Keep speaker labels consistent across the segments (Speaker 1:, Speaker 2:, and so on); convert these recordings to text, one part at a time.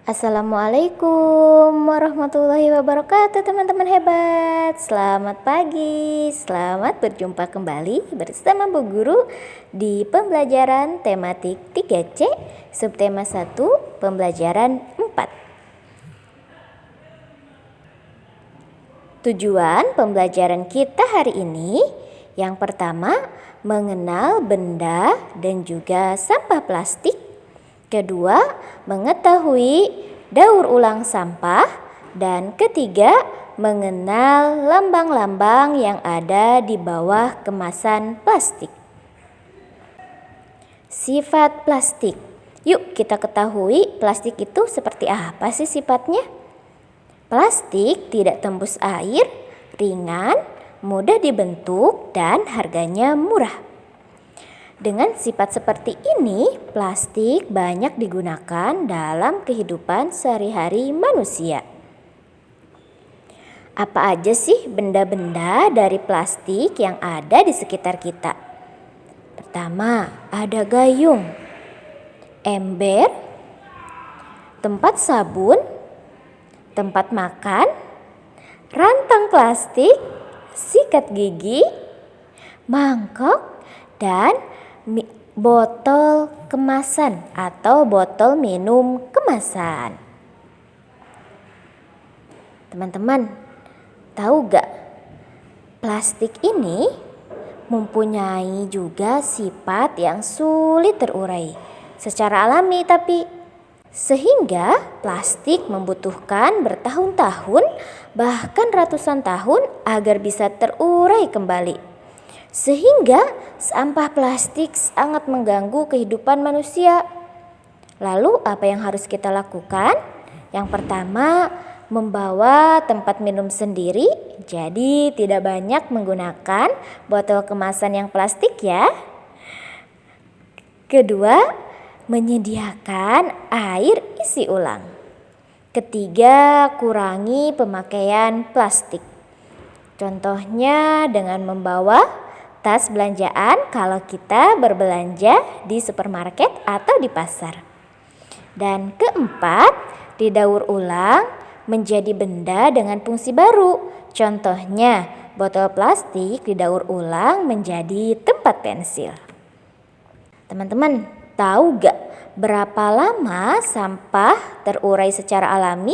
Speaker 1: Assalamualaikum warahmatullahi wabarakatuh teman-teman hebat. Selamat pagi, selamat berjumpa kembali bersama Bu Guru di pembelajaran tematik 3C subtema 1 pembelajaran 4. Tujuan pembelajaran kita hari ini yang pertama mengenal benda dan juga sampah plastik. Kedua, mengetahui daur ulang sampah. Dan ketiga, mengenal lambang-lambang yang ada di bawah kemasan plastik. Sifat plastik. Yuk kita ketahui plastik itu seperti apa sih sifatnya? Plastik tidak tembus air, ringan, mudah dibentuk, dan harganya murah. Dengan sifat seperti ini, plastik banyak digunakan dalam kehidupan sehari-hari manusia. Apa aja sih benda-benda dari plastik yang ada di sekitar kita? Pertama, ada gayung, ember, tempat sabun, tempat makan, rantang plastik, sikat gigi, mangkok, dan botol kemasan atau botol minum kemasan. Teman-teman, tahu gak? Plastik ini mempunyai juga sifat yang sulit terurai secara alami sehingga plastik membutuhkan bertahun-tahun bahkan ratusan tahun agar bisa terurai kembali. Sehingga sampah plastik sangat mengganggu kehidupan manusia. Lalu apa yang harus kita lakukan? Yang pertama, membawa tempat minum sendiri. Jadi tidak banyak menggunakan botol kemasan yang plastik ya. Kedua, menyediakan air isi ulang. Ketiga, kurangi pemakaian plastik. Contohnya dengan membawa tas belanjaan kalau kita berbelanja di supermarket atau di pasar. Dan keempat, didaur ulang menjadi benda dengan fungsi baru. Contohnya, botol plastik didaur ulang menjadi tempat pensil. Teman-teman, tahu gak berapa lama sampah terurai secara alami?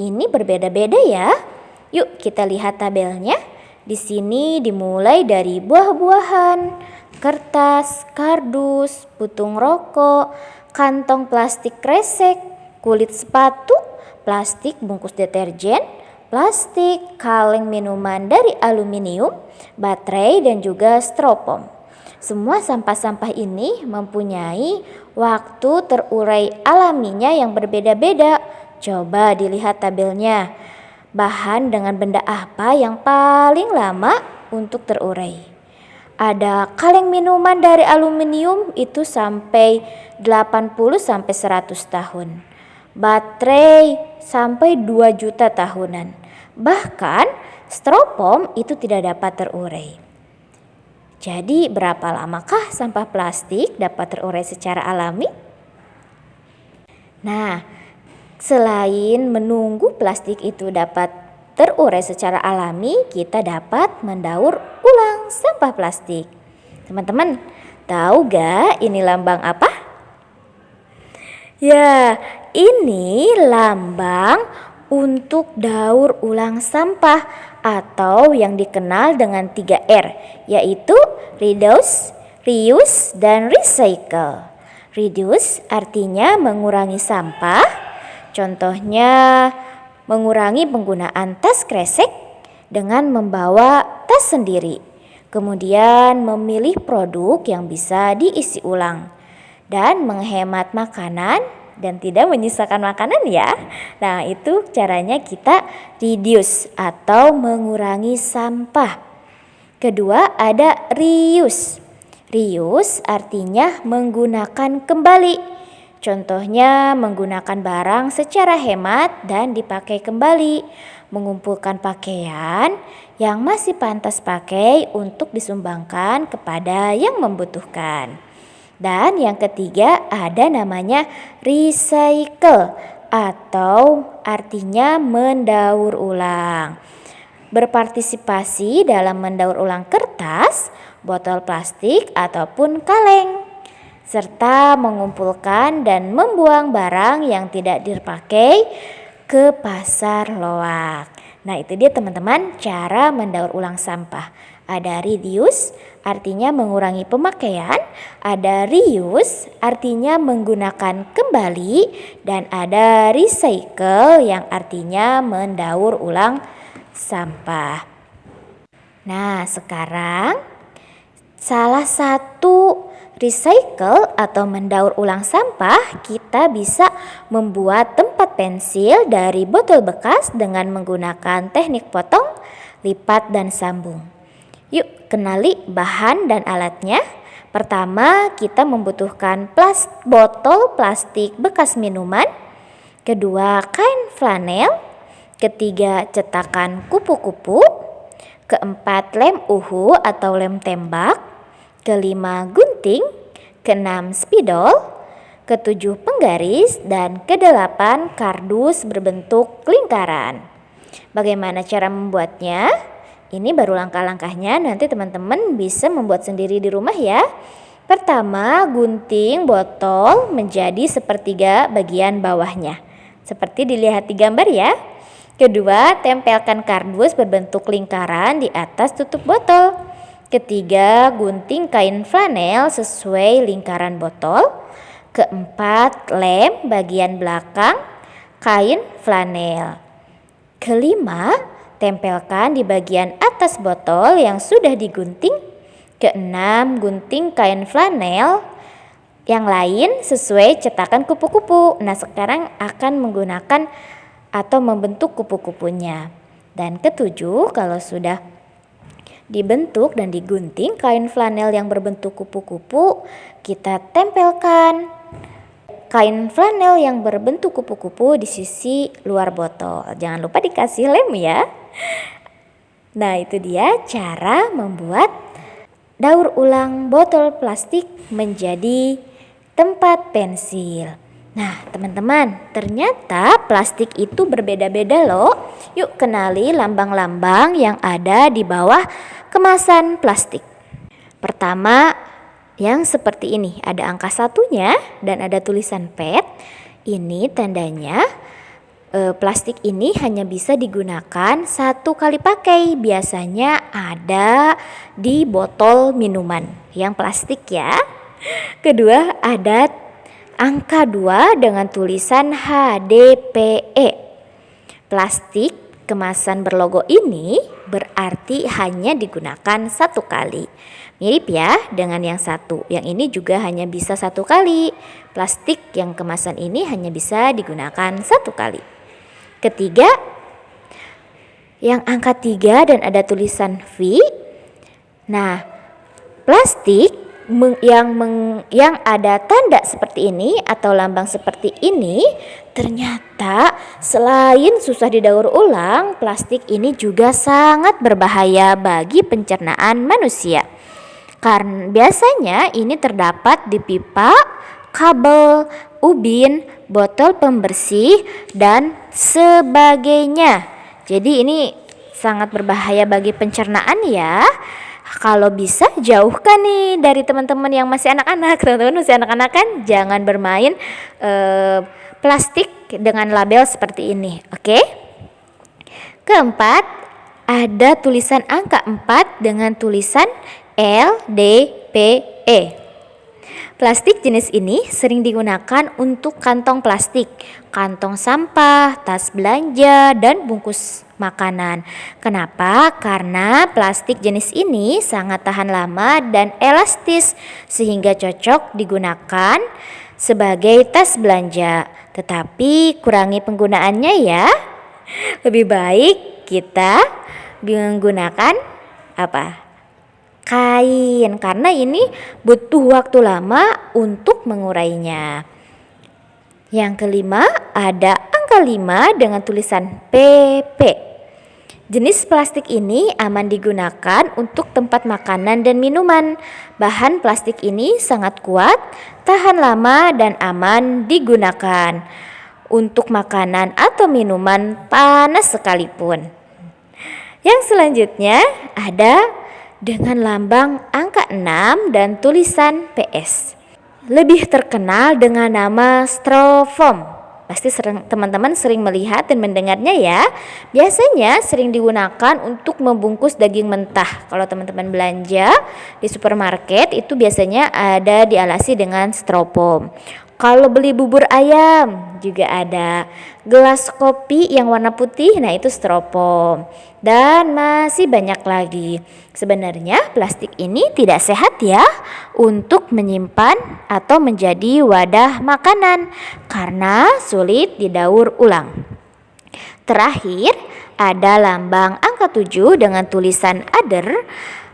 Speaker 1: Ini berbeda-beda ya. Yuk kita lihat tabelnya. Di sini dimulai dari buah-buahan, kertas, kardus, putung rokok, kantong plastik kresek, kulit sepatu, plastik bungkus deterjen, plastik, kaleng minuman dari aluminium, baterai dan juga styrofoam. Semua sampah-sampah ini mempunyai waktu terurai alaminya yang berbeda-beda. Coba dilihat tabelnya. Bahan dengan benda apa yang paling lama untuk terurai? Ada kaleng minuman dari aluminium itu sampai 80 sampai 100 tahun. Baterai sampai 2 juta tahunan. Bahkan styrofoam itu tidak dapat terurai. Jadi berapa lamakah sampah plastik dapat terurai secara alami? Nah, selain menunggu plastik itu dapat terurai secara alami, kita dapat mendaur ulang sampah plastik. Teman-teman, tahu gak ini lambang apa? Ya, ini lambang untuk daur ulang sampah atau yang dikenal dengan 3R, yaitu reduce, reuse, dan recycle. Reduce artinya mengurangi sampah. Contohnya, mengurangi penggunaan tas kresek dengan membawa tas sendiri. Kemudian memilih produk yang bisa diisi ulang. Dan menghemat makanan dan tidak menyisakan makanan ya. Nah, itu caranya kita reduce atau mengurangi sampah. Kedua, ada reuse. Reuse artinya menggunakan kembali. Contohnya menggunakan barang secara hemat dan dipakai kembali, mengumpulkan pakaian yang masih pantas pakai untuk disumbangkan kepada yang membutuhkan. Dan yang ketiga ada namanya recycle. atau artinya mendaur ulang. Berpartisipasi dalam mendaur ulang kertas, botol plastik ataupun kaleng, serta mengumpulkan dan membuang barang yang tidak dipakai ke pasar loak. Nah, itu dia teman-teman cara mendaur ulang sampah. Ada reduce, artinya mengurangi pemakaian, ada reuse, artinya menggunakan kembali, dan ada recycle yang artinya mendaur ulang sampah. Nah, sekarang salah satu recycle atau mendaur ulang sampah, kita bisa membuat tempat pensil dari botol bekas dengan menggunakan teknik potong, lipat, dan sambung. Yuk kenali bahan dan alatnya. Pertama, kita membutuhkan botol plastik bekas minuman. Kedua, kain flanel. Ketiga, cetakan kupu-kupu. Keempat, lem uhu atau lem tembak. Kelima, gunting. Keenam, spidol. Ketujuh, penggaris. Dan kedelapan, kardus berbentuk lingkaran. Bagaimana cara membuatnya? Ini baru langkah-langkahnya, nanti teman-teman bisa membuat sendiri di rumah ya. Pertama, gunting botol menjadi sepertiga bagian bawahnya, seperti dilihat di gambar ya. Kedua, tempelkan kardus berbentuk lingkaran di atas tutup botol. Ketiga, gunting kain flanel sesuai lingkaran botol. Keempat, lem bagian belakang kain flanel. Kelima, tempelkan di bagian atas botol yang sudah digunting. Keenam, gunting kain flanel yang lain sesuai cetakan kupu-kupu. Nah, sekarang akan menggunakan atau membentuk kupu-kupunya. Dan ketujuh, kalau sudah dibentuk dan digunting kain flanel yang berbentuk kupu-kupu, kita tempelkan kain flanel yang berbentuk kupu-kupu di sisi luar botol. Jangan lupa dikasih lem ya. Nah, itu dia cara membuat daur ulang botol plastik menjadi tempat pensil. Nah, teman-teman, ternyata plastik itu berbeda-beda loh. Yuk kenali lambang-lambang yang ada di bawah kemasan plastik. Pertama, yang seperti ini, ada angka satunya dan ada tulisan PET. Ini tandanya plastik ini hanya bisa digunakan satu kali pakai. Biasanya ada di botol minuman yang plastik ya. Kedua, ada angka 2 dengan tulisan HDPE. Plastik kemasan berlogo ini berarti hanya digunakan satu kali. Mirip ya dengan yang satu. Yang ini juga hanya bisa satu kali. Plastik yang kemasan ini hanya bisa digunakan satu kali. Ketiga, yang angka 3 dan ada tulisan V. Nah, plastik yang ada tanda seperti ini atau lambang seperti ini, ternyata selain susah didaur ulang, plastik ini juga sangat berbahaya bagi pencernaan manusia. Karena biasanya ini terdapat di pipa, kabel, ubin, botol pembersih, dan sebagainya. Jadi ini sangat berbahaya bagi pencernaan ya. Kalau bisa jauhkan nih dari teman-teman yang masih anak-anak. Teman-teman masih anak-anak kan jangan bermain plastik dengan label seperti ini. Oke? Keempat, ada tulisan angka 4 dengan tulisan LDPE. Plastik jenis ini sering digunakan untuk kantong plastik, kantong sampah, tas belanja, dan bungkus makanan. Kenapa? Karena plastik jenis ini sangat tahan lama dan elastis sehingga cocok digunakan sebagai tas belanja. Tetapi kurangi penggunaannya ya. Lebih baik kita menggunakan kain, karena ini butuh waktu lama untuk mengurainya. Yang kelima, ada angka 5 dengan tulisan PP. Jenis plastik ini aman digunakan untuk tempat makanan dan minuman. Bahan plastik ini sangat kuat, tahan lama, dan aman digunakan. untuk makanan atau minuman panas sekalipun. Yang selanjutnya ada dengan lambang angka 6 dan tulisan PS. Lebih terkenal dengan nama styrofoam. Pasti teman-teman sering melihat dan mendengarnya ya. Biasanya sering digunakan untuk membungkus daging mentah. Kalau teman-teman belanja di supermarket itu biasanya ada dialasi dengan styrofoam. Kalau beli bubur ayam juga ada. Gelas kopi yang warna putih, nah itu styrofoam. Dan masih banyak lagi. Sebenarnya plastik ini tidak sehat ya untuk menyimpan atau menjadi wadah makanan karena sulit didaur ulang. Terakhir ada lambang angka 7 dengan tulisan other.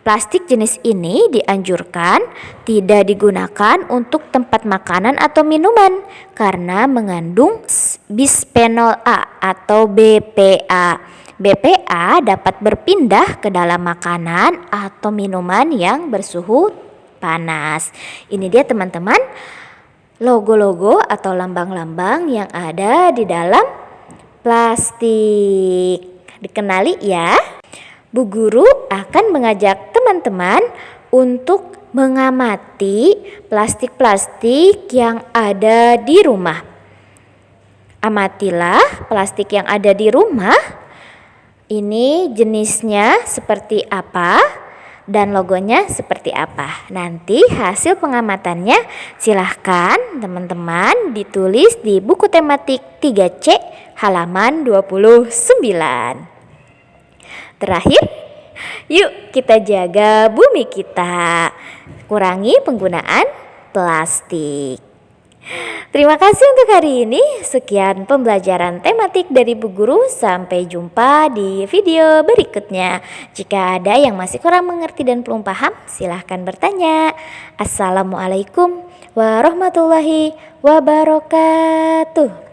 Speaker 1: Plastik jenis ini dianjurkan tidak digunakan untuk tempat makanan atau minuman karena mengandung bisphenol A atau BPA. BPA dapat berpindah ke dalam makanan atau minuman yang bersuhu panas. Ini dia teman-teman logo-logo atau lambang-lambang yang ada di dalam plastik. Dikenali ya. Bu Guru akan mengajak teman-teman untuk mengamati plastik-plastik yang ada di rumah. Amatilah plastik yang ada di rumah. Ini jenisnya seperti apa dan logonya seperti apa. Nanti hasil pengamatannya silahkan teman-teman ditulis di buku tematik 3C halaman 29. Terakhir, yuk kita jaga bumi kita. Kurangi penggunaan plastik. Terima kasih untuk hari ini. Sekian pembelajaran tematik dari Bu Guru. Sampai jumpa di video berikutnya. Jika ada yang masih kurang mengerti dan belum paham, silahkan bertanya. Assalamualaikum warahmatullahi wabarakatuh.